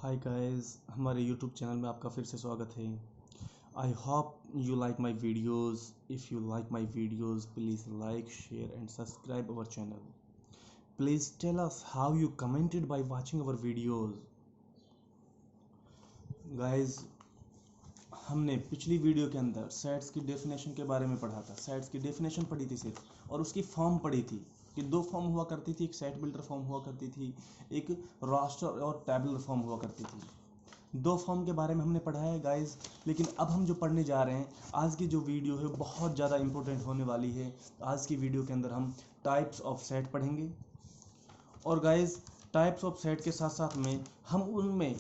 हाय guys, हमारे YouTube channel में आपका फिर से स्वागत है। I hope you like my videos. If you like my videos please like, share and subscribe our channel. Please tell us how you commented by watching our videos. Guys, हमने पिछली video के अंदर सेट्स की definition के बारे में पढ़ा था। सेट्स की डेफिनेशन पढ़ी थी सिर्फ, और उसकी फॉर्म पढ़ी थी कि दो फॉर्म हुआ करती थी। एक सेट बिल्डर फॉर्म हुआ करती थी, एक रास्टर और टेबलर फॉर्म हुआ करती थी। दो फॉर्म के बारे में हमने पढ़ा है गाइस। लेकिन अब हम जो पढ़ने जा रहे हैं, आज की जो वीडियो है बहुत ज़्यादा इंपॉर्टेंट होने वाली है। आज की वीडियो के अंदर हम टाइप्स ऑफ सेट पढ़ेंगे, और गाइस टाइप्स ऑफ सेट के साथ साथ में हम उनमें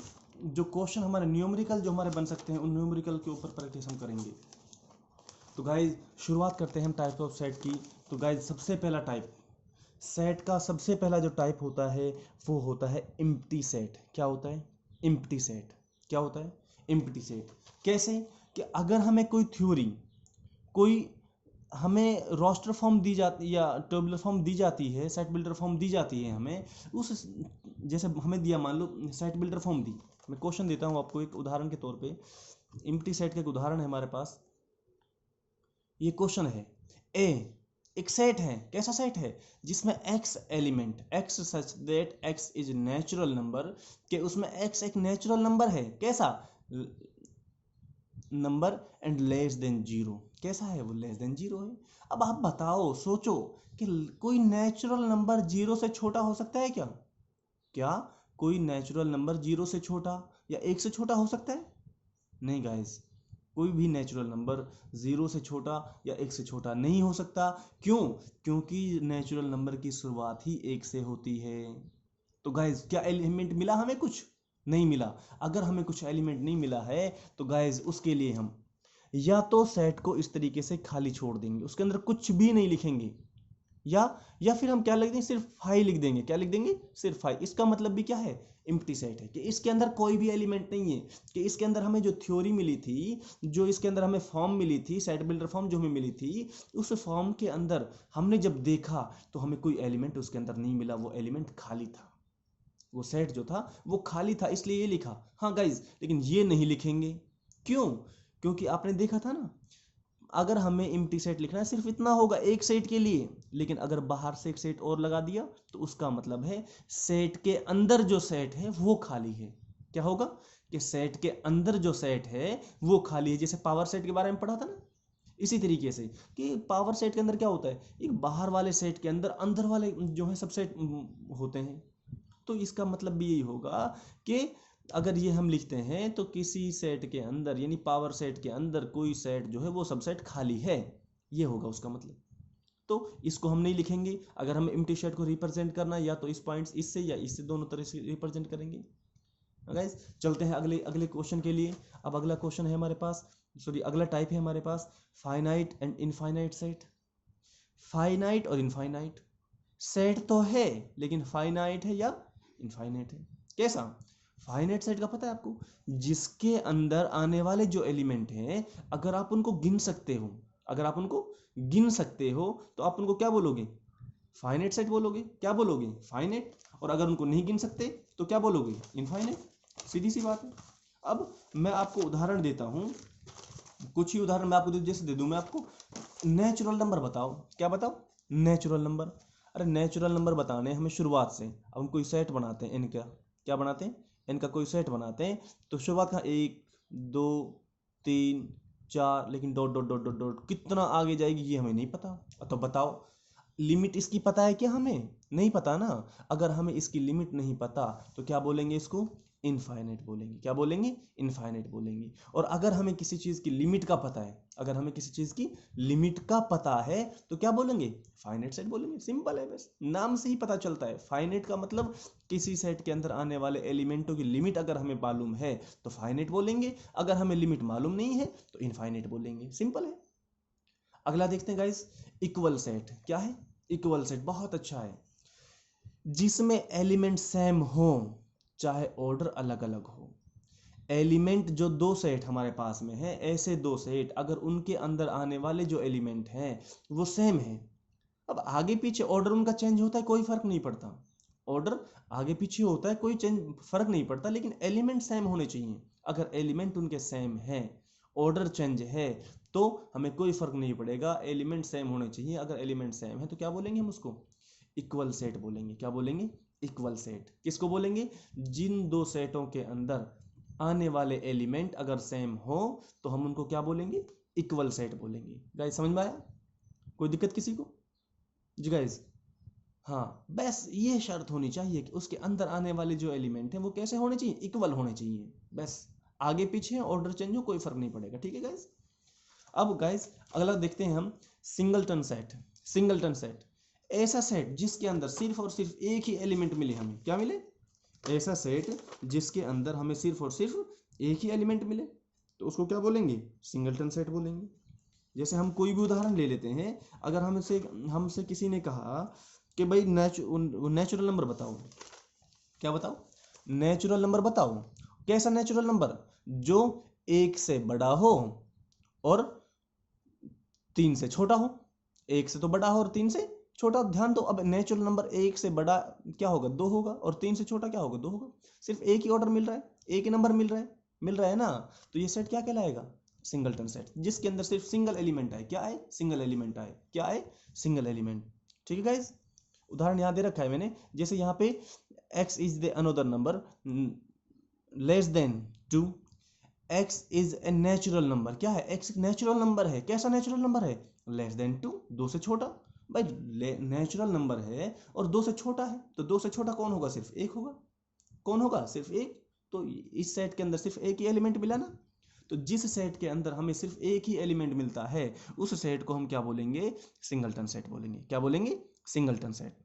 जो क्वेश्चन हमारे न्यूमेरिकल जो हमारे बन सकते हैं, उन न्यूमेरिकल के ऊपर प्रैक्टिस हम करेंगे। तो गाइस शुरुआत करते हैं हम टाइप्स ऑफ सेट की। तो गाइस सबसे पहला टाइप, सेट का सबसे पहला जो टाइप होता है वो होता है एम्प्टी सेट। क्या होता है? Empty set. क्या होता है? Empty set. कैसे? कि अगर हमें कोई थ्योरी, कोई हमें रोस्टर फॉर्म दी जाती या टेबुलर फॉर्म दी जाती है, सेट बिल्डर फॉर्म दी जाती है हमें, उस जैसे हमें दिया, मान लो सेट बिल्डर फॉर्म दी। मैं क्वेश्चन देता हूँ आपको एक उदाहरण के तौर पे। एम्प्टी सेट का एक उदाहरण है हमारे पास। ये क्वेश्चन है, ए एक सेट है। कैसा सेट है? जिसमें x element, x such that x is natural number, के उसमें x एक नेचुरल नंबर है। कैसा number? And less than zero. कैसा है वो? लेस देन जीरो है। अब आप बताओ, सोचो कि कोई नेचुरल नंबर जीरो से छोटा हो सकता है क्या? क्या कोई नेचुरल नंबर जीरो से छोटा या एक से छोटा हो सकता है? नहीं गाइस, कोई भी नेचुरल नंबर जीरो से छोटा या एक से छोटा नहीं हो सकता। क्यों? क्योंकि नेचुरल नंबर की शुरुआत ही एक से होती है। तो गाइस क्या एलिमेंट मिला हमें? कुछ नहीं मिला। अगर हमें कुछ एलिमेंट नहीं मिला है तो गाइस उसके लिए हम या तो सेट को इस तरीके से खाली छोड़ देंगे, उसके अंदर कुछ भी नहीं लिखेंगे, या फिर हम क्या लिख देंगे? सिर्फ फाइव लिख देंगे। क्या लिख देंगे? सिर्फ फाइव। इसका मतलब भी क्या है? एम्प्टी सेट है, कि इसके अंदर कोई भी एलिमेंट नहीं है, कि इसके अंदर हमें जो थ्योरी मिली थी, जो इसके अंदर हमें फॉर्म मिली थी, सेट बिल्डर फॉर्म जो हमें मिली थी, उस फॉर्म के अंदर हमने जब देखा तो हमें कोई एलिमेंट उसके अंदर नहीं मिला। वो एलिमेंट खाली था, वो सेट जो था वो खाली था, इसलिए ये लिखा। हाँ गाइज, लेकिन ये नहीं लिखेंगे। क्यों? क्योंकि आपने देखा था ना, अगर हमें एम्प्टी सेट लिखना है सिर्फ इतना होगा एक सेट के लिए, लेकिन अगर बाहर से एक सेट और लगा दिया तो उसका मतलब है सेट के अंदर जो सेट है वो खाली है। क्या होगा? कि सेट के अंदर जो सेट है वो खाली है। जैसे पावर सेट के बारे में पढ़ा था ना, इसी तरीके से कि पावर सेट के अंदर क्या होता है, एक बाहर वाले सेट के अंदर अंदर वाले जो है सब सेट होते हैं। तो इसका मतलब भी यही होगा कि अगर ये हम लिखते हैं तो किसी सेट के अंदर, यानी पावर सेट के अंदर कोई सेट जो है वो सबसेट खाली है, ये होगा उसका मतलब। तो इसको हम नहीं लिखेंगे। अगर हम एम्प्टी सेट को रिप्रेजेंट करना या तो इस पॉइंट्स इससे या इससे, दोनों तरह से रिप्रेजेंट करेंगे। गाइस चलते हैं अगले अगले क्वेश्चन के लिए। अब अगला क्वेश्चन है हमारे पास, सॉरी अगला टाइप है हमारे पास, finite and infinite set. Finite और इनफाइनाइट सेट तो है, लेकिन फाइनाइट है या इनफाइनाइट है। कैसा? फाइनाइट सेट का पता है आपको? जिसके अंदर आने वाले जो एलिमेंट हैं, अगर आप उनको गिन सकते हो, अगर आप उनको गिन सकते हो तो आप उनको क्या बोलोगे? फाइनाइट सेट बोलोगे। क्या बोलोगे? फाइनाइट। और अगर उनको नहीं गिन सकते तो क्या बोलोगे? इनफाइनाइट। सीधी सी बात है। अब मैं आपको उदाहरण देता हूं, कुछ ही उदाहरण मैं आपको जैसे दे दूं मैं आपको, नेचुरल नंबर बताओ। क्या बताओ? Natural number. अरे नेचुरल नंबर बताने हमें शुरुआत से। अब हम कोई सेट बनाते हैं इनका, क्या बनाते हैं? इनका कोई सेट बनाते हैं। तो शुरुआत का एक, दो, तीन, चार, लेकिन dot dot dot dot dot कितना आगे जाएगी ये हमें नहीं पता। तो बताओ, लिमिट इसकी पता है क्या? हमें नहीं पता ना। अगर हमें इसकी लिमिट नहीं पता तो क्या बोलेंगे? इसको इनफाइनाइट बोलेंगे। क्या बोलेंगे? इनफाइनाइट बोलेंगे। और अगर हमें किसी चीज़ की लिमिट का पता है, अगर हमें किसी चीज़ की लिमिट का पता है तो क्या बोलेंगे? फाइनाइट सेट बोलेंगे। सिंपल है, बस नाम से ही पता चलता है। फाइनाइट का मतलब किसी सेट के अंदर आने वाले एलिमेंटों की लिमिट अगर हमें मालूम है तो फाइनाइट बोलेंगे, अगर हमें लिमिट मालूम नहीं है तो इनफाइनाइट बोलेंगे। सिंपल है। अगला देखते हैं गाइस, इक्वल सेट। क्या है? इक्वल सेट बहुत अच्छा है, जिसमें एलिमेंट सेम हो चाहे ऑर्डर अलग अलग हो। एलिमेंट जो दो सेट हमारे पास में है, ऐसे दो सेट अगर उनके अंदर आने वाले जो एलिमेंट हैं वो सेम है, अब आगे पीछे ऑर्डर उनका चेंज होता है कोई फर्क नहीं पड़ता, ऑर्डर आगे पीछे होता है, कोई चेंज फर्क नहीं पड़ता, लेकिन एलिमेंट सेम होने चाहिए। अगर एलिमेंट उनके सेम है, ऑर्डर चेंज है, तो हमें कोई फर्क नहीं पड़ेगा, एलिमेंट सेम होने चाहिए। अगर एलिमेंट सेम है तो क्या बोलेंगे हम उसको? इक्वल सेट बोलेंगे। क्या बोलेंगे? Equal set. किसको बोलेंगे? जिन दो सेटों के अंदर आने वाले एलिमेंट अगर सेम हो तो हम उनको क्या बोलेंगे? इक्वल सेट बोलेंगे। गाइस समझ में आया? कोई दिक्कत किसी को? जी गाइस, हाँ, बस ये शर्त होनी चाहिए कि उसके अंदर आने वाले जो एलिमेंट हैं वो कैसे होने चाहिए? इक्वल होने चाहिए। बस आगे पीछे ऑर्डर चेंज हो कोई फर्क नहीं पड़ेगा। ठीक है गाइस? अब गाइस अगला देखते हैं हम, सिंगलटन सेट। सिंगलटन सेट ऐसा सेट जिसके अंदर सिर्फ और सिर्फ एक ही एलिमेंट मिले। हमें क्या मिले? ऐसा सेट जिसके अंदर हमें सिर्फ और सिर्फ एक ही एलिमेंट मिले, तो उसको क्या बोलेंगे? सिंगलटन सेट बोलेंगे। जैसे हम कोई भी उदाहरण ले लेते हैं। अगर हमसे किसी ने कहा कि भाई नेचुरल नंबर बताओ। क्या बताओ? नेचुरल नंबर बताओ। कैसा नेचुरल नंबर? जो एक से बड़ा हो और तीन से छोटा हो। एक से तो बड़ा हो और तीन से छोटा। ध्यान दो, अब नेचुरल नंबर एक से बड़ा क्या होगा? दो होगा, और तीन से छोटा क्या होगा? दो होगा। सिर्फ एक ही ऑर्डर मिल रहा है, एक ही नंबर मिल रहा है ना। तो ये सेट क्या कहलाएगा? सिंगलटन सेट, जिसके अंदर सिर्फ सिंगल एलिमेंट आए। क्या आए? सिंगल एलिमेंट आए। क्या आए? Single element. ठीक है गाइस? उदाहरण याद दे रखा है मैंने। जैसे यहाँ पे x is the another number less than 2। x is a natural number. क्या है? x एक नेचुरल नंबर है। कैसा नेचुरल नंबर है? लेस देन 2, दो से छोटा। भाई नेचुरल नंबर है और दो से छोटा है, तो दो से छोटा कौन होगा? सिर्फ एक होगा। कौन होगा? सिर्फ एक। तो इस सेट के अंदर सिर्फ एक ही एलिमेंट मिला ना। तो जिस सेट के अंदर हमें सिर्फ एक ही एलिमेंट मिलता है उस सेट को हम क्या बोलेंगे? सिंगलटन सेट बोलेंगे। क्या बोलेंगे? Singleton set.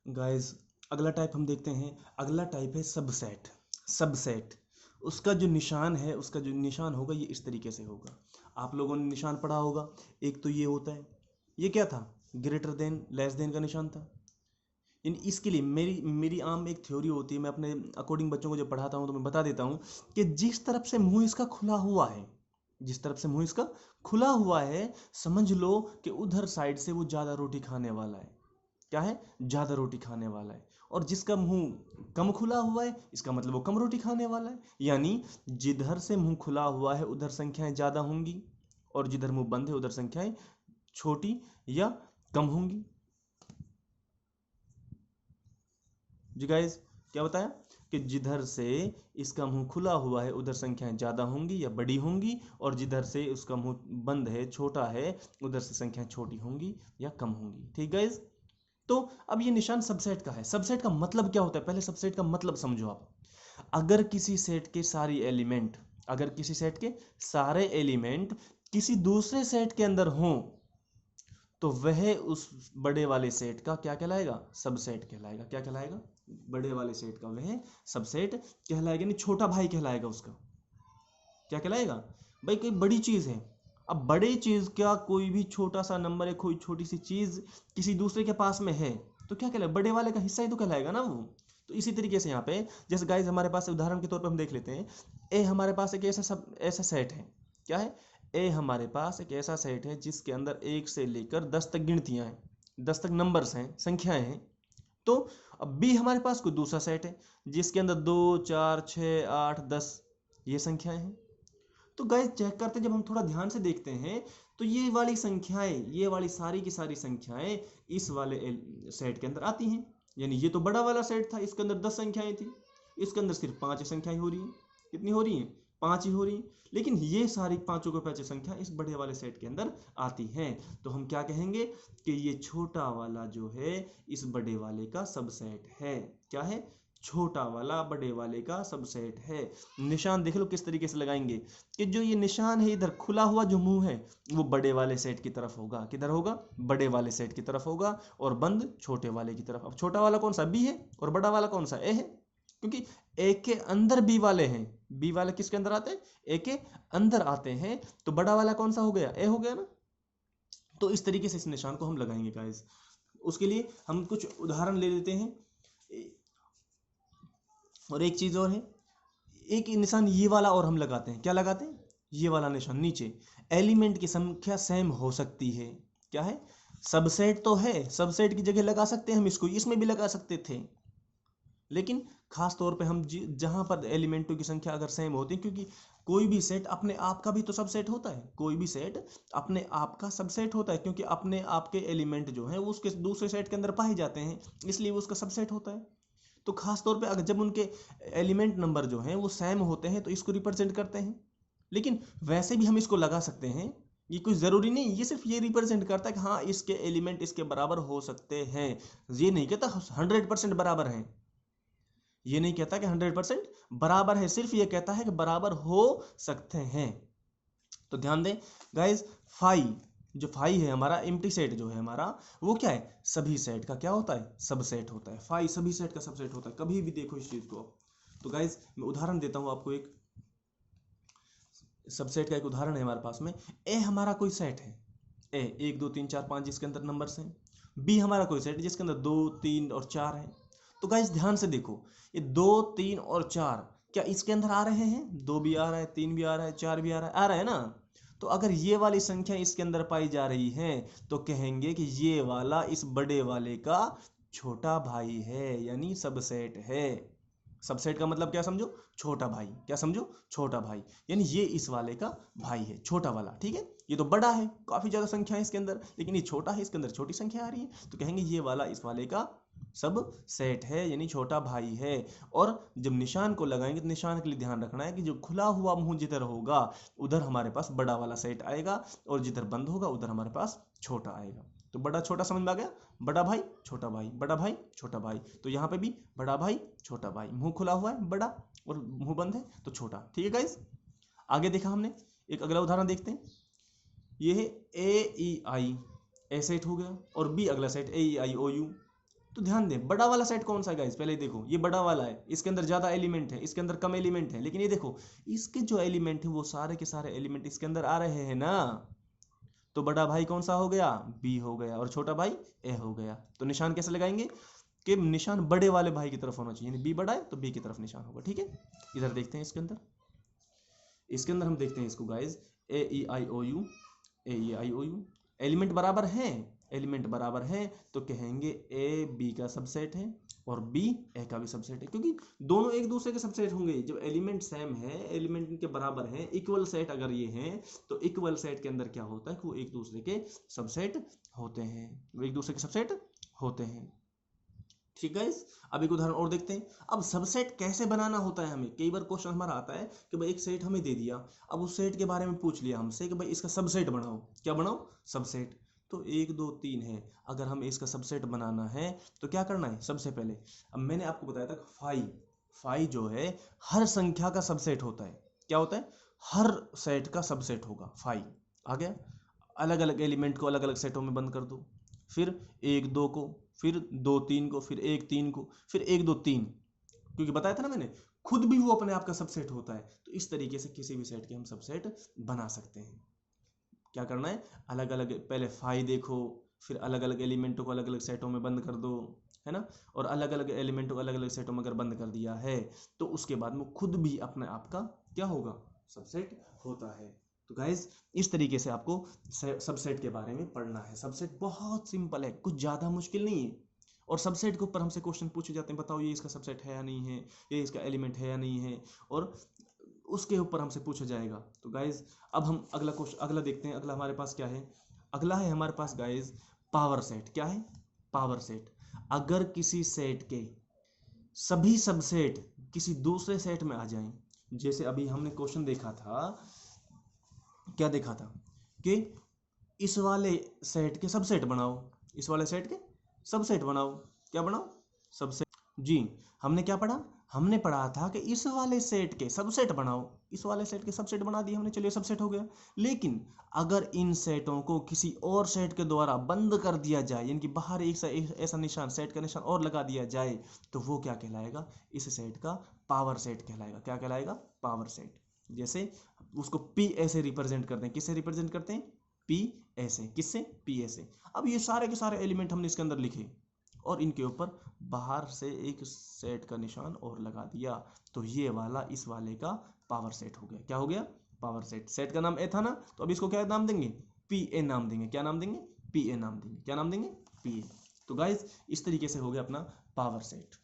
गाइस अगला टाइप हम देखते हैं। अगला टाइप है सबसेट। सबसेट उसका जो निशान होगा ये इस तरीके से होगा। आप लोगों ने निशान पढ़ा होगा। एक तो ये होता है, ये क्या था? ग्रेटर देन लेस देन का निशान था। इन इसके लिए मेरी मेरी आम एक थ्योरी होती है। मैं अपने अकॉर्डिंग बच्चों को जब पढ़ाता हूँ तो मैं बता देता हूँ कि जिस तरफ से मुंह इसका खुला हुआ है, जिस तरफ से मुंह इसका खुला हुआ है, समझ लो कि उधर साइड से वो ज्यादा रोटी खाने वाला है। क्या है? ज्यादा रोटी खाने वाला है। और जिसका मुंह कम खुला हुआ है, इसका मतलब वो कम रोटी खाने वाला है। यानी जिधर से मुंह खुला हुआ है उधर संख्याएं ज्यादा होंगी, और जिधर मुंह बंद है उधर संख्याएं छोटी या कम होंगी। जी गाइस, क्या बताया? कि जिधर से इसका मुंह खुला हुआ है उधर संख्याएं ज्यादा होंगी या बड़ी होंगी, और जिधर से उसका मुंह बंद है, छोटा है, उधर से संख्याएं छोटी होंगी या कम होंगी। ठीक गाइस? तो अब ये निशान सबसेट का है। सबसेट का मतलब क्या होता है? पहले सबसेट का मतलब समझो आप। अगर किसी सेट के सारी एलिमेंट अगर किसी सेट के सारे एलिमेंट किसी दूसरे सेट के अंदर हों, तो वह उस बड़े वाले सेट का क्या कहलाएगा? सबसेट कहलाएगा। क्या कहलाएगा? बड़े वाले सेट का वह सबसेट कहलाएगा, नहीं छोटा भाई कहलाएगा उसका। क्या कहलाएगा? भाई कोई बड़ी चीज है, अब बड़ी चीज का कोई भी छोटा सा नंबर है, कोई छोटी सी चीज किसी दूसरे के पास में है, तो क्या कहलाएगा? बड़े वाले का हिस्सा ही तो कहलाएगा ना वो। तो इसी तरीके से यहाँ पे जैसे गाइस हमारे पास उदाहरण के तौर पर हम देख लेते हैं। ए हमारे पास एक ऐसा सेट है। क्या है? ए हमारे पास एक ऐसा सेट है जिसके अंदर 1 से लेकर 10 तक गिनतियां हैं, 10 तक नंबर्स हैं, संख्याएं हैं। तो अब बी हमारे पास कोई दूसरा सेट है जिसके अंदर 2, 4, 6, 8, 10 ये संख्याएं हैं। तो गाइस चेक करते हैं, जब हम थोड़ा ध्यान से देखते हैं तो ये वाली संख्याएं, ये वाली सारी की सारी संख्याएं इस वाले सेट के अंदर आती हैं। यानी ये तो बड़ा वाला सेट था, इसके अंदर 10 संख्याएं थी, इसके अंदर सिर्फ 5 संख्याएं हो रही हैं। कितनी हो रही हैं? 5 ही हो रही हैं। लेकिन ये सारी पांचों के पांचों संख्या इस बड़े वाले सेट के अंदर आती हैं। तो हम क्या कहेंगे? कि ये छोटा वाला जो है इस बड़े वाले का सबसेट है। क्या है? छोटा वाला बड़े वाले का सबसेट है। निशान देख लो किस तरीके से लगाएंगे कि जो ये निशान है इधर खुला हुआ जो मुंह है वो बड़े वाले सेट की तरफ होगा। किधर होगा? बड़े वाले सेट की तरफ होगा, और बंद छोटे वाले की तरफ। अब छोटा वाला कौन सा? बी है, और बड़ा वाला कौन सा? ए है। क्योंकि ए के अंदर बी वाले हैं। बी वाले किसके अंदर आते हैं? ए के अंदर आते हैं। तो बड़ा वाला कौन सा हो गया? ए हो गया ना। तो इस तरीके से इस निशान को हम लगाएंगे गाइस। उसके लिए हम कुछ उदाहरण ले लेते हैं। और एक चीज और है, एक निशान ये वाला और हम लगाते हैं। क्या लगाते हैं? ये वाला निशान नीचे। एलिमेंट की संख्या सेम हो सकती है। क्या है? सबसेट तो है, सबसेट की जगह लगा सकते हैं हम इसको, इसमें भी लगा सकते थे, लेकिन खास तौर पे हम जहां पर एलिमेंटों की संख्या अगर सेम होती है, क्योंकि कोई भी सेट अपने आप का भी तो सबसेट होता है, कोई भी सेट अपने आप का सबसेट होता है, क्योंकि अपने आप के एलिमेंट जो है वो उसके दूसरे सेट के अंदर पाए जाते हैं, इसलिए वो उसका सबसेट होता है। तो खास तौर पे अगर जब उनके एलिमेंट नंबर जो हैं वो सेम होते हैं तो इसको रिप्रेजेंट करते हैं। लेकिन वैसे भी हम इसको लगा सकते हैं, ये कोई ज़रूरी नहीं, ये सिर्फ ये रिप्रेजेंट करता है कि हाँ इसके एलिमेंट इसके बराबर हो सकते हैं, ये नहीं कहता 100% बराबर हैं, ये नहीं कहता कि 100% बराबर है, सिर्फ ये कहता है कि बराबर हो सकते हैं। तो ध्यान दें गाइस, फाई जो फाई है हमारा एम्प्टी सेट जो है हमारा, वो क्या है, सभी सेट का क्या होता है, सबसेट होता है। फाई सभी सेट का सबसेट होता है, कभी भी देखो इस चीज को। तो गाइस मैं उदाहरण देता हूं आपको, एक सबसेट का एक उदाहरण है हमारे पास में। ए हमारा कोई सेट है, ए 1 2 3 4 5 जिसके अंदर नंबर्स हैं। बी हमारा कोई सेट है जिसके अंदर 2 3 और 4 है। तो गाइस ध्यान से देखो, ये 2 3 और 4 क्या इसके अंदर आ रहे हैं, 2 भी आ रहा है, 3 भी आ रहा है, 4 भी आ रहा है ना। तो अगर ये वाली संख्या इसके अंदर पाई जा रही है तो कहेंगे कि ये वाला इस बड़े वाले का छोटा भाई है, यानी सबसेट है। सबसेट का मतलब क्या समझो, छोटा भाई, क्या समझो, छोटा भाई, यानी ये इस वाले का भाई है, छोटा वाला, ठीक है। ये तो बड़ा है, काफी ज्यादा संख्या है इसके अंदर, लेकिन ये छोटा है, इसके अंदर छोटी संख्या आ रही है, तो कहेंगे ये वाला इस वाले का सब सेट है, यानी छोटा भाई है। और जब निशान को लगाएंगे तो निशान के लिए ध्यान रखना है कि जो खुला हुआ मुंह जिधर होगा उधर हमारे पास बड़ा वाला सेट आएगा, और जिधर बंद होगा उधर हमारे पास छोटा आएगा। तो बड़ा छोटा समझ में आ गया, बड़ा भाई छोटा भाई, बड़ा भाई छोटा भाई। तो यहाँ पे भी बड़ा भाई छोटा भाई, मुंह खुला हुआ है बड़ा और मुंह बंद है तो छोटा, ठीक है गाइस। आगे देखा हमने, एक अगला उदाहरण देखते हैं। ये है ए ई आई, ए सेट हो गया, और बी अगला set A E I O you. तो ध्यान दें, बड़ा वाला सेट कौन सा है गाइस, पहले देखो, ये बड़ा वाला है, इसके अंदर ज्यादा एलिमेंट है, इसके अंदर कम एलिमेंट है, लेकिन ये देखो इसके जो एलिमेंट है वो सारे के सारे एलिमेंट इसके अंदर आ रहे हैं ना। तो बड़ा भाई कौन सा हो गया, बी हो गया, और छोटा भाई ए हो गया। तो निशान कैसे लगाएंगे कि निशान बड़े वाले भाई की तरफ होना चाहिए, यानी बी बड़ा है तो बी की तरफ निशान होगा, ठीक है। इधर देखते हैं इसके अंदर हम देखते हैं इसको guys, A E I O U, A E I O U, element बराबर हैं, एलिमेंट बराबर हैं तो कहेंगे ए बी का सबसेट है और बी ए का भी सबसेट है, क्योंकि दोनों एक दूसरे के सबसेट होंगे जब एलिमेंट सेम है, एलिमेंट इनके बराबर हैं, इक्वल सेट अगर ये हैं तो इक्वल सेट के अंदर क्या होता है कि वो एक दूसरे के सबसेट होते हैं, वो एक दूसरे के सबसेट होते हैं, ठीक है। अब एक उदाहरण और देखते हैं। अब सबसेट कैसे बनाना होता है, हमें कई बार क्वेश्चन हमारा आता है कि भाई एक सेट हमें दे दिया, अब उस सेट के बारे में पूछ लिया हमसे कि भाई इसका सबसेट बनाओ, क्या बनाओ, सबसेट। तो 1 2 3 है, अगर हमें इसका सबसेट बनाना है तो क्या करना है, सबसे पहले अब मैंने आपको बताया था फाई, फाई जो है हर संख्या का सबसेट होता है, क्या होता है, हर सेट का सबसेट होगा फाई। आ गया, अलग अलग एलिमेंट को अलग अलग सेटों में बंद कर दो, फिर 1 2 को, फिर 2 3 को, फिर 1 3 को, फिर 1 2 3, क्योंकि बताया था ना मैंने, खुद भी वो अपने आप का सबसेट होता है। तो इस तरीके से किसी भी सेट के हम सबसेट बना सकते हैं। क्या करना है, अलग अलग पहले फाई देखो, फिर अलग अलग एलिमेंटों को अलग अलग सेटों में बंद कर दो, है ना। और अलग अलग एलिमेंटों को अलग अलग सेटों में अगर बंद कर दिया है तो उसके बाद में खुद भी अपने आप का क्या होगा, सबसेट होता है। तो गाइज इस तरीके से आपको सबसेट के बारे में पढ़ना है। सबसेट बहुत सिंपल है, कुछ ज़्यादा मुश्किल नहीं है। और सबसेट के ऊपर हमसे क्वेश्चन पूछे जाते हैं, बताओ ये इसका सबसेट है या नहीं है, ये इसका एलिमेंट है या नहीं है, और उसके ऊपर हमसे पूछा जाएगा। तो गाइज अब हम अगला क्वेश्चन अगला देखते हैं। अगला हमारे पास क्या है, अगला है हमारे पास गाइज पावर सेट। क्या है, पावर सेट। अगर किसी सेट के सभी सबसेट किसी दूसरे सेट में आ जाएं, जैसे अभी हमने क्वेश्चन देखा था, क्या देखा था कि इस वाले सेट के सबसेट बनाओ, इस वाले सेट के सबसेट बनाओ, क्या बनाओ, सबसेट। जी, हमने क्या पढ़ा, हमने पढ़ा था कि इस वाले सेट के सबसेट बनाओ, इस वाले सेट के सबसेट बना दिए हमने, चलिए सबसेट हो गया। लेकिन अगर इन सेटों को किसी और सेट के द्वारा बंद कर दिया जाए, यानी कि बाहर एक ऐसा निशान, सेट का निशान और लगा दिया जाए, तो वो क्या कहलाएगा, इस सेट का पावर सेट कहलाएगा। क्या कहलाएगा, पावर सेट। जैसे उसको पी ऐसे रिप्रेजेंट करते हैं, किससे रिप्रेजेंट करते हैं, पी ऐसे, किससे, पी ऐसे। अब ये सारे के सारे एलिमेंट हमने इसके अंदर लिखे और इनके ऊपर बाहर से एक सेट का निशान और लगा दिया, तो ये वाला इस वाले का पावर सेट हो गया। क्या हो गया, पावर सेट। सेट का नाम ए था ना, तो अब इसको क्या नाम देंगे, पी ए नाम देंगे। क्या नाम देंगे, पी ए नाम देंगे। क्या नाम देंगे? P A. तो गाइज इस तरीके से हो गया अपना पावर सेट।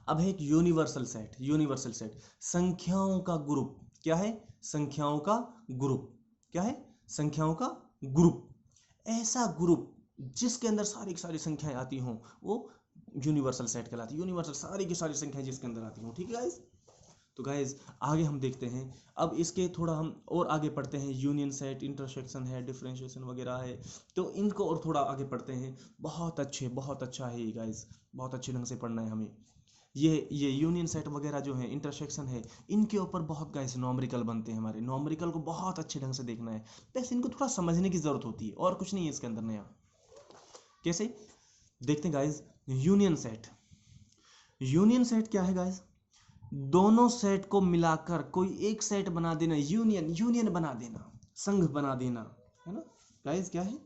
अब है एक यूनिवर्सल सेट। यूनिवर्सल सेट संख्याओं का ग्रुप। क्या है? संख्याओं का ग्रुप। क्या है? संख्याओं का ग्रुप। ऐसा ग्रुप जिसके अंदर सारी की सारी संख्याएं आती हों वो यूनिवर्सल सेट कहलाती है। यूनिवर्सल सारी की सारी संख्याएं जिसके अंदर आती हों। ठीक है गाइज? तो गाइज आगे हम देखते हैं। अब इसके थोड़ा हम और आगे पढ़ते हैं। यूनियन सेट, इंटरसेक्शन है, डिफरेंशिएशन वगैरह है, तो इनको और थोड़ा आगे पढ़ते हैं। बहुत अच्छे, बहुत अच्छा है ये गाइज, बहुत अच्छे ढंग से पढ़ना है हमें। ये यूनियन सेट वगैरह जो है, इंटरसेक्शन है, इनके ऊपर बहुत गाइस नॉमरिकल बनते हैं हमारे। नॉमरिकल को बहुत अच्छे ढंग से देखना है, बस इनको थोड़ा समझने की जरूरत होती है और कुछ नहीं है इसके अंदर नया। कैसे देखते हैं guys? Union set. Union set क्या है गाइस? दोनों सेट को मिलाकर कोई एक सेट बना देना। यूनियन बना देना, संघ बना देना, है ना गाइस? क्या है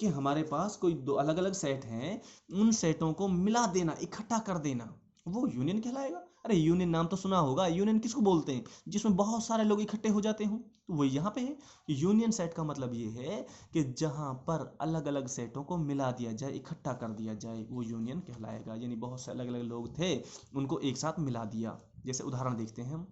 कि हमारे पास कोई दो अलग अलग सेट हैं, उन सेटों को मिला देना, इकट्ठा कर देना, वो यूनियन कहलाएगा। अरे यूनियन नाम तो सुना होगा। यूनियन किसको बोलते हैं? जिसमें बहुत सारे लोग इकट्ठे हो जाते हों, तो वही यहाँ पे है। यूनियन सेट का मतलब ये है कि जहां पर अलग अलग सेटों को मिला दिया जाए, इकट्ठा कर दिया जाए, वो यूनियन कहलाएगा। यानी बहुत से अलग अलग लोग थे, उनको एक साथ मिला दिया। जैसे उदाहरण देखते हैं हम।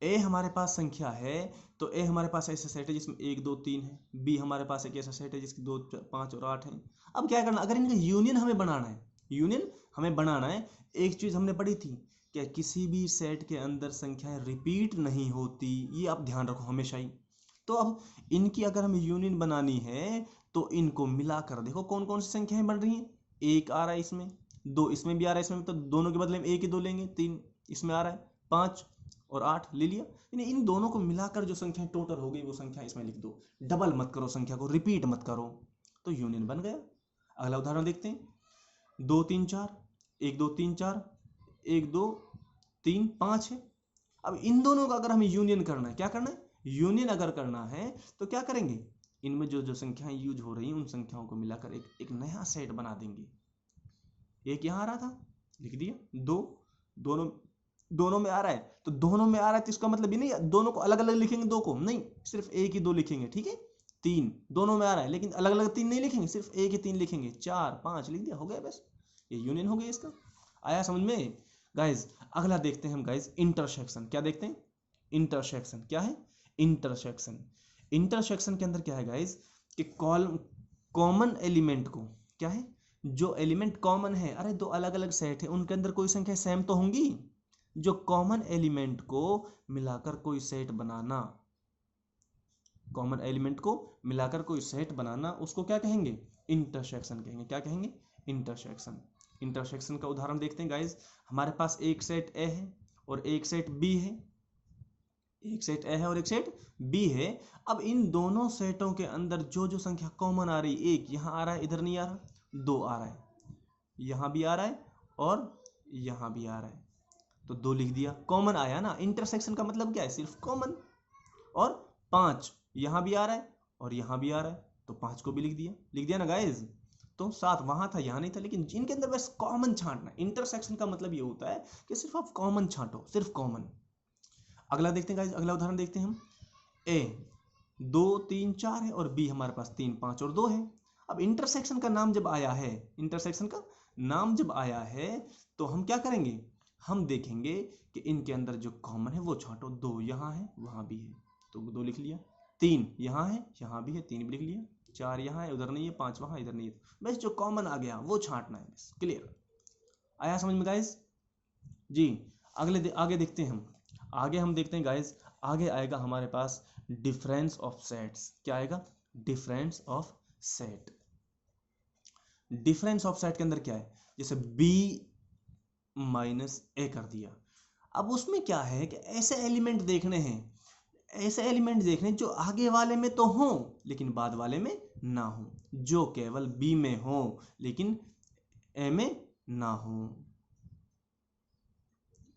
ए हमारे पास संख्या है, तो ए हमारे पास ऐसा सेट है जिसमें 1 2 3 है। बी हमारे पास एक ऐसा सेट है जिसकी 2 5 और 8 है। अब क्या करना, अगर इनका यूनियन हमें बनाना है, यूनियन हमें बनाना है, एक चीज हमने पढ़ी थी कि किसी भी सेट के अंदर संख्याएं रिपीट नहीं होती, ये आप ध्यान रखो हमेशा ही। तो अब इनकी अगर हमें यूनियन बनानी है तो इनको मिलाकर देखो कौन कौन सी संख्याएं बन रही हैं। 1 आ रहा है इसमें, 2 इसमें भी आ रहा है, इसमें तो दोनों के बदले में 1 ही 2 लेंगे, 3 इसमें आ रहा है, 5 और 8 ले लिया। इन दोनों को मिलाकर जो संख्या टोटल हो गई वो संख्या इसमें लिख दो। डबल मत करो संख्या को, रिपीट मत करो, तो यूनियन बन गया। अगला उदाहरण देखते हैं। 2 3 4, 1 2 3 4, 1 2 3 5 है। अब इन दोनों का अगर हमें यूनियन करना है, क्या करना है? यूनियन अगर करना है तो क्या करेंगे? इनमें जो जो संख्याएं यूज हो रही हैं उन संख्याओं को मिलाकर एक नया सेट बना देंगे। एक यहां आ रहा था, लिख दिया। 2 दोनों में आ रहा है, तो दोनों में आ रहा है तो इसका मतलब ये नहीं दोनों को अलग अलग लिखेंगे, दो को नहीं, सिर्फ एक ही 2 लिखेंगे। ठीक है? 3 दोनों में आ रहा है लेकिन अलग अलग 3 नहीं लिखेंगे, सिर्फ एक ही 3 लिखेंगे। 4 5 लिख दिया, हो गया बस, ये यूनियन हो गया इसका। आया समझ में गाइज? अगला देखते हैं हम गाइज इंटरसेक्शन। क्या देखते हैं? इंटरसेक्शन। क्या है? इंटरसेक्शन। इंटरसेक्शन के अंदर क्या है गाइज कि कॉमन एलिमेंट को, क्या है, जो एलिमेंट कॉमन है, अरे दो अलग अलग सेट है उनके अंदर कोई संख्या सेम तो होंगी, जो कॉमन एलिमेंट को मिलाकर कोई सेट बनाना, कॉमन एलिमेंट को मिलाकर कोई सेट बनाना, उसको क्या कहेंगे? इंटरसेक्शन कहेंगे। क्या कहेंगे? इंटरसेक्शन। इंटरसेक्शन का उदाहरण देखते हैं गाइज। हमारे पास एक सेट ए है और एक सेट बी है, एक सेट ए है और एक सेट बी है। अब इन दोनों सेटों के अंदर जो जो संख्या कॉमन आ रही, एक यहां आ रहा है, इधर नहीं आ रहा, 2 आ रहा है, यहां भी आ रहा है और यहां भी आ रहा है, तो 2 लिख दिया, कॉमन आया ना। इंटरसेक्शन का मतलब क्या है? सिर्फ कॉमन। और 5 यहां भी आ रहा है और यहां भी आ रहा है, तो 5 को भी लिख दिया ना गाइज। तो 7 वहां था, यहां नहीं था, लेकिन इनके अंदर बस कॉमन छांटना। इंटरसेक्शन का मतलब ये होता है कि सिर्फ आप कॉमन छांटो, सिर्फ कॉमन। अगला देखते हैं गाइज, अगला उदाहरण देखते हैं हम। ए 2 3 4 है और बी हमारे पास 3 5 और 2 है। अब इंटरसेक्शन का नाम जब आया है, इंटरसेक्शन का नाम जब आया है तो हम क्या करेंगे? हम देखेंगे कि इनके अंदर जो कॉमन है वो छांटो। 2 यहाँ है, वहां भी है, तो 2 लिख लिया। 3 यहाँ है, यहाँ भी है, 3 भी लिख लिया। 4 यहाँ है, उधर नहीं है, 5 वहां, इधर नहीं है, बस जो कॉमन आ गया वो छांटना है, बस। क्लियर? आया समझ में गाइस? जी। आगे देखते हैं हम। आगे हम देखते हैं गाइस, आगे आएगा हमारे पास डिफरेंस ऑफ सेट्स। क्या आएगा? Difference of set. Difference of set के अंदर क्या है? जैसे b माइनस ए कर दिया। अब उसमें क्या है कि ऐसे एलिमेंट देखने हैं, ऐसे एलिमेंट देखने जो आगे वाले में तो हो लेकिन बाद वाले में ना हो, जो केवल b में हो लेकिन a में ना हो,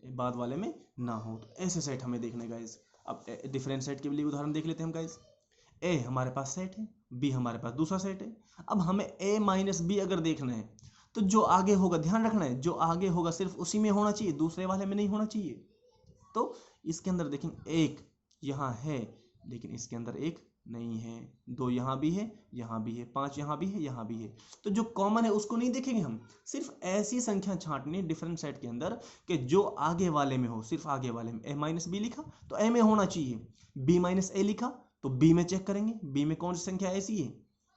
बाद वाले में ना हो, तो ऐसे सेट हमें देखने गाइस। अब डिफरेंट सेट के लिए उदाहरण देख लेते हैं हम गाइस। ए हमारे पास सेट है, बी हमारे पास दूसरा सेट है। अब हमें ए माइनस बी अगर देखना है तो जो आगे होगा, ध्यान रखना है, जो आगे होगा सिर्फ उसी में होना चाहिए, दूसरे वाले में नहीं होना चाहिए। तो इसके अंदर देखें, एक यहाँ है, लेकिन इसके अंदर एक नहीं है। 2 यहाँ भी है, यहाँ भी है, 5 यहाँ भी है, यहाँ भी है। तो जो कॉमन है उसको नहीं देखेंगे हम, सिर्फ ऐसी संख्या छांटनी डिफरेंट सेट के अंदर कि जो आगे वाले में हो, सिर्फ आगे वाले में। a माइनस बी लिखा तो a में होना चाहिए, b माइनस ए लिखा तो b में चेक करेंगे, b में कौन सी संख्या ऐसी है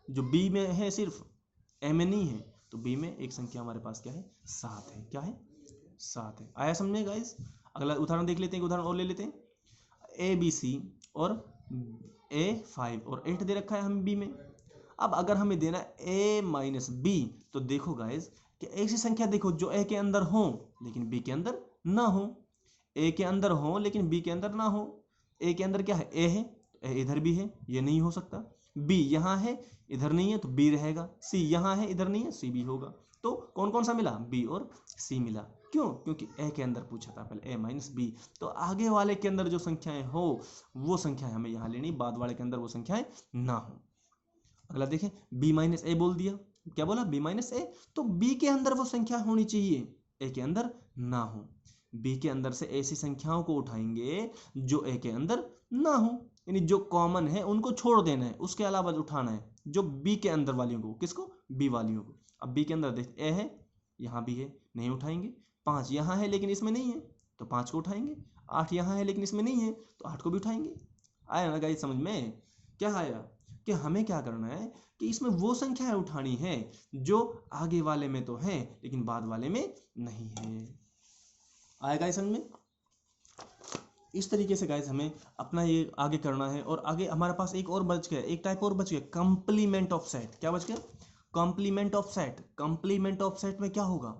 जो b में है सिर्फ a में नहीं है, तो b में एक संख्या हमारे पास क्या है, 7 है। क्या है, 7 है। आया समझ में गाइस? अगला उदाहरण देख लेते हैं, उदाहरण और ले लेते हैं। ए बी सी और ए 5 और 8 दे रखा है हमें बी में। अब अगर हमें देना ए माइनस बी, तो देखो गाइस कि ऐसी संख्या देखो जो ए के अंदर हो लेकिन बी के अंदर ना हो, ए के अंदर हो लेकिन बी के अंदर ना हो। ए के अंदर क्या है, ए है, ए इधर भी है, ये नहीं हो सकता। बी यहाँ है, इधर नहीं है, तो बी रहेगा। सी यहाँ है, इधर नहीं है, सी भी होगा। तो कौन कौन सा मिला, बी और सी मिला। क्यों? क्योंकि ए के अंदर पूछा था पहले, ए माइनस बी। तो आगे वाले के अंदर जो संख्याएं हो वो संख्याएं हमें यहाँ लेनी, बाद वाले के अंदर वो संख्याएं ना हो। अगला देखें, बी माइनस ए बोल दिया, क्या बोला, बी माइनस ए। तो बी के अंदर वो संख्या होनी चाहिए, ए के अंदर ना हो। बी के अंदर से ऐसी संख्याओं को उठाएंगे जो ए के अंदर ना हो, यानी जो कॉमन है उनको छोड़ देना है, उसके अलावा उठाना है जो बी के अंदर वालियों को। किसको, बी वालियों को। अब बी के अंदर देख, ए है, यहाँ भी है, नहीं उठाएंगे। 5 यहाँ है लेकिन इसमें नहीं है, तो 5 को उठाएंगे। 8 यहाँ है लेकिन इसमें नहीं है, तो 8 को भी उठाएंगे। आया ना गाइस समझ में? क्या आया कि हमें क्या करना है कि इसमें वो संख्याएं उठानी है जो आगे वाले में तो है लेकिन बाद वाले में नहीं है। आया गाइस समझ में? इस तरीके से गाइस हमें अपना ये आगे करना है। और आगे हमारे पास एक और बच गया, एक टाइप और बच गया, कंप्लीमेंट ऑफ सेट। क्या बच गया, complement of set. Complement of set में क्या होगा,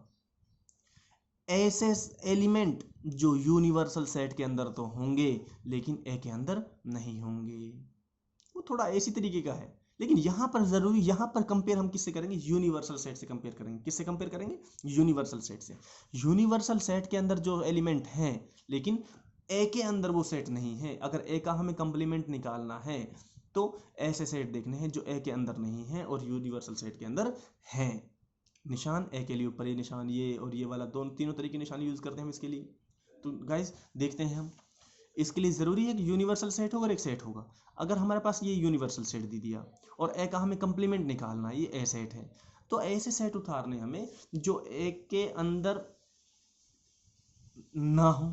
ऐसे एलिमेंट जो यूनिवर्सल सेट के अंदर तो होंगे लेकिन ए के अंदर नहीं होंगे। वो थोड़ा ऐसी तरीके का है, लेकिन यहां पर जरूरी, यहां पर कंपेयर हम किससे करेंगे, यूनिवर्सल सेट से कंपेयर करेंगे। किससे कंपेयर करेंगे, यूनिवर्सल सेट से। यूनिवर्सल सेट के अंदर जो एलिमेंट हैं लेकिन ए के अंदर वो सेट नहीं है, अगर ए का हमें कंप्लीमेंट निकालना है तो ऐसे सेट देखने हैं जो ए के अंदर नहीं है और यूनिवर्सल सेट के अंदर हैं। निशान ए के लिए ऊपर ये निशान, ये और ये वाला, दोनों तीनों तरीके निशान यूज करते हैं हम इसके लिए। तो गाइस देखते हैं हम, इसके लिए जरूरी है कि यूनिवर्सल सेट होगा और एक सेट होगा। अगर हमारे पास ये यूनिवर्सल सेट दे दिया और ए का हमें कंप्लीमेंट निकालना है, ये ए सेट है, तो ऐसे सेट उतारने हमें जो ए के अंदर ना हो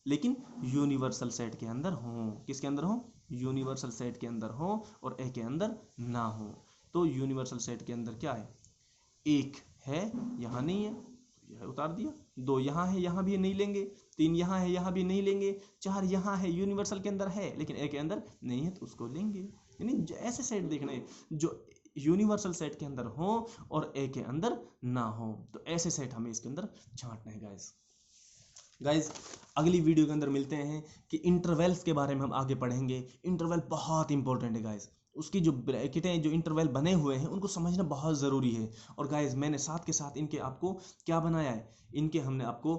लेकिन यूनिवर्सल सेट के अंदर हो। किसके अंदर हो, यूनिवर्सल सेट के अंदर हो और ए के अंदर ना हो। तो यूनिवर्सल सेट के अंदर क्या है, एक है, यहाँ नहीं है, यह उतार दिया। 2 यहाँ है, यहाँ भी नहीं लेंगे। 3 यहाँ है, यहाँ भी नहीं लेंगे। 4 यहाँ है, यूनिवर्सल के अंदर है लेकिन ए के अंदर नहीं है, तो उसको लेंगे। यानी ऐसे सेट देखना है जो यूनिवर्सल सेट के अंदर हो और ए के अंदर ना हो, तो ऐसे सेट हमें इसके अंदर छांटना है गाइस। अगली वीडियो के अंदर मिलते हैं कि इंटरवल्स के बारे में हम आगे पढ़ेंगे। इंटरवल बहुत इंपॉर्टेंट है गाइस, उसकी जो ब्रैकेटें, जो इंटरवल बने हुए हैं उनको समझना बहुत ज़रूरी है। और गाइस मैंने साथ के साथ इनके आपको क्या बनाया है, इनके हमने आपको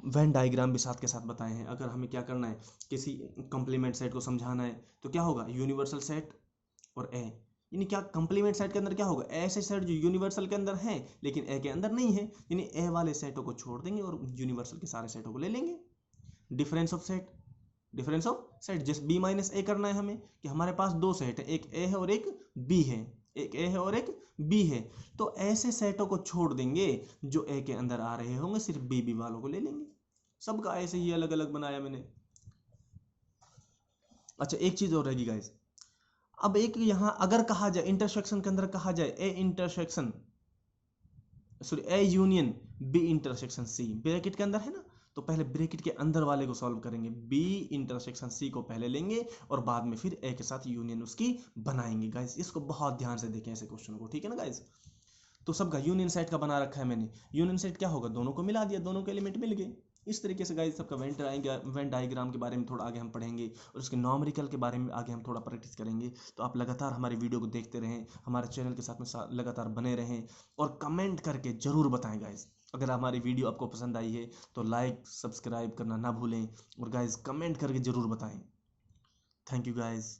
वेन डायग्राम भी साथ के साथ बताए हैं। अगर हमें क्या करना है, किसी कंप्लीमेंट सेट को समझाना है तो क्या होगा, यूनिवर्सल सेट और ए, यानी क्या कंप्लीमेंट सेट के अंदर क्या होगा, ऐसे सेट जो यूनिवर्सल के अंदर हैं लेकिन ए के अंदर नहीं है, यानी ए वाले सेटों को छोड़ देंगे और यूनिवर्सल के सारे सेटों को ले लेंगे। Difference of set, difference of set जैसे बी माइनस ए करना है हमें कि हमारे पास 2 सेट है, एक ए है और एक बी है, एक ए है और एक बी है। तो ऐसे सेटों को छोड़ देंगे जो ए के अंदर आ रहे होंगे, सिर्फ बी वालों को ले लेंगे। सबका ऐसे ही अलग अलग बनाया मैंने। अच्छा एक चीज और रहेगी गाइस, अब एक यहां अगर कहा जाए इंटरसेक्शन के अंदर कहा जाए A intersection, sorry A union B intersection C, bracket के अंदर है ना, तो पहले ब्रैकेट के अंदर वाले को सॉल्व करेंगे, बी इंटरसेक्शन सी को पहले लेंगे और बाद में फिर ए के साथ यूनियन उसकी बनाएंगे। गाइस इसको बहुत ध्यान से देखें ऐसे क्वेश्चन को, ठीक है ना गाइस। तो सबका यूनियन सेट का बना रखा है मैंने। यूनियन सेट क्या होगा, दोनों को मिला दिया, दोनों के एलिमेंट मिल गए। इस तरीके से गाइस सबका वेन डायग्राम के बारे में थोड़ा आगे हम पढ़ेंगे और उसके नॉमरिकल के बारे में आगे हम थोड़ा प्रैक्टिस करेंगे। तो आप लगातार हमारी वीडियो को देखते रहें, हमारे चैनल के साथ में लगातार बने रहें और कमेंट करके ज़रूर बताएं गाइस। अगर हमारी वीडियो आपको पसंद आई है तो लाइक सब्सक्राइब करना ना भूलें और गाइस कमेंट करके ज़रूर बताएं। Thank you guys.